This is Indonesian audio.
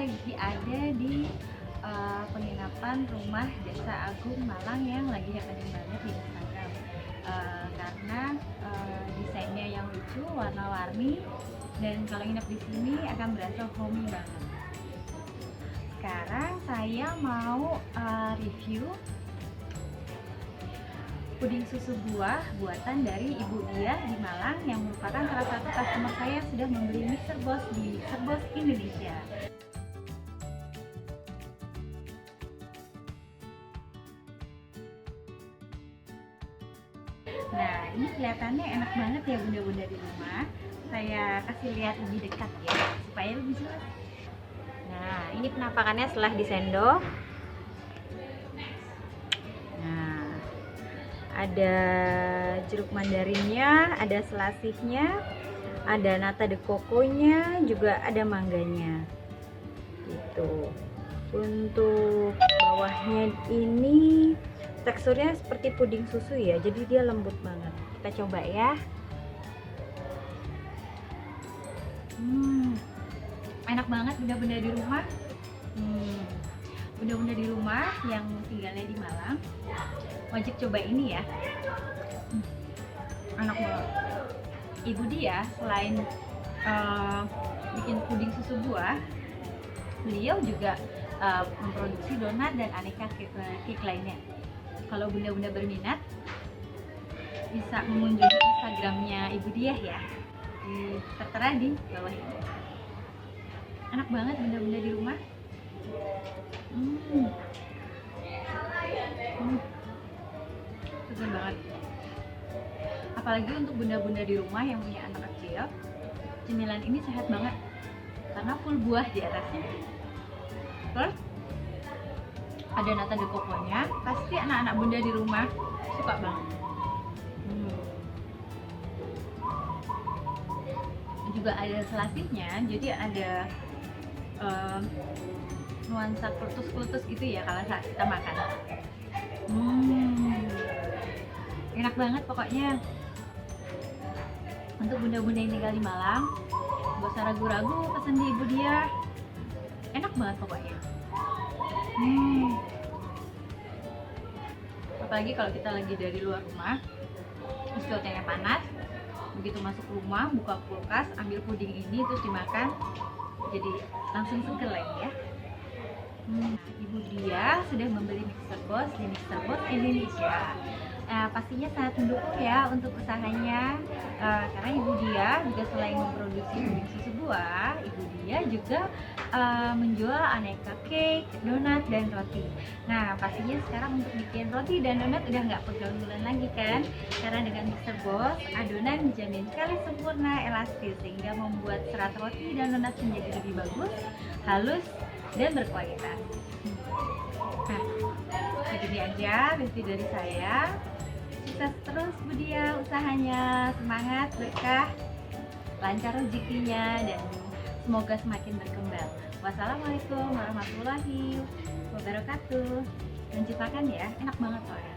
lagi ada di penginapan Rumah Jasa Agung Malang yang lagi happening banget di Instagram. Karena desainnya yang lucu, warna-warni, dan kalau nginep di sini akan berasa homey banget. Sekarang saya mau review puding susu buah buatan dari Ibu Diah di Malang yang merupakan salah satu customer saya yang sudah membeli Mixer Boss di Mixer Boss Indonesia. Nah, ini kelihatannya enak banget ya bunda-bunda di rumah. Saya kasih lihat lebih dekat ya, supaya lebih jelas. Nah, ini penampakannya setelah disendok. Nah, ada jeruk mandarinnya, ada selasihnya, ada nata de coco-nya, juga ada mangganya. Gitu. Untuk bawahnya ini teksturnya seperti puding susu ya, jadi dia lembut banget. Kita coba ya. Enak banget bunda-bunda di rumah. Bunda-bunda di rumah yang tinggalnya di Malang wajib coba ini ya. Enak banget. Ibu Diah selain bikin puding susu buah, beliau juga memproduksi donat dan aneka cake lainnya. Kalau bunda-bunda berminat bisa mengunjungi Instagramnya Ibu Diah ya, tertera di bawah ini. Enak banget bunda-bunda di rumah. Segar banget. Apalagi untuk bunda-bunda di rumah yang punya anak kecil, cemilan ini sehat banget karena full buah di atasnya. Terus ada nata de coco-nya, pasti anak-anak bunda di rumah suka banget. Juga ada selasihnya, jadi ada nuansa kultus-kultus gitu ya kalau saat kita makan. Enak banget pokoknya. Untuk bunda-bunda yang tinggal di Malang, gak usah ragu-ragu pesan di Ibu Diah. Enak banget pokoknya. Apalagi kalau kita lagi dari luar rumah, terus cuacanya panas, begitu masuk rumah, buka kulkas, ambil puding ini terus dimakan, jadi langsung seger lagi ya. Ibu Diah sudah membeli Mixer Boss di Mixer Boss Indonesia. Pastinya sangat mendukung ya untuk usahanya, karena Ibu Diah juga selain memproduksi puding susu buah, Ibu Diah juga menjual aneka cake, donat, dan roti. Nah, pastinya sekarang untuk bikin roti dan donat udah nggak pegal-pegalan lagi kan, karena dengan Mixer Boss adonan dijamin sekali sempurna, elastis, sehingga membuat serat roti dan donat menjadi lebih bagus, halus, dan berkualitas. Nah, segini aja review dari saya. Sukses terus Bu Diah usahanya, semangat, berkah, lancar rezekinya, dan semoga semakin berkembang. Wassalamualaikum warahmatullahi wabarakatuh. Menciptakan ya, enak banget soalnya.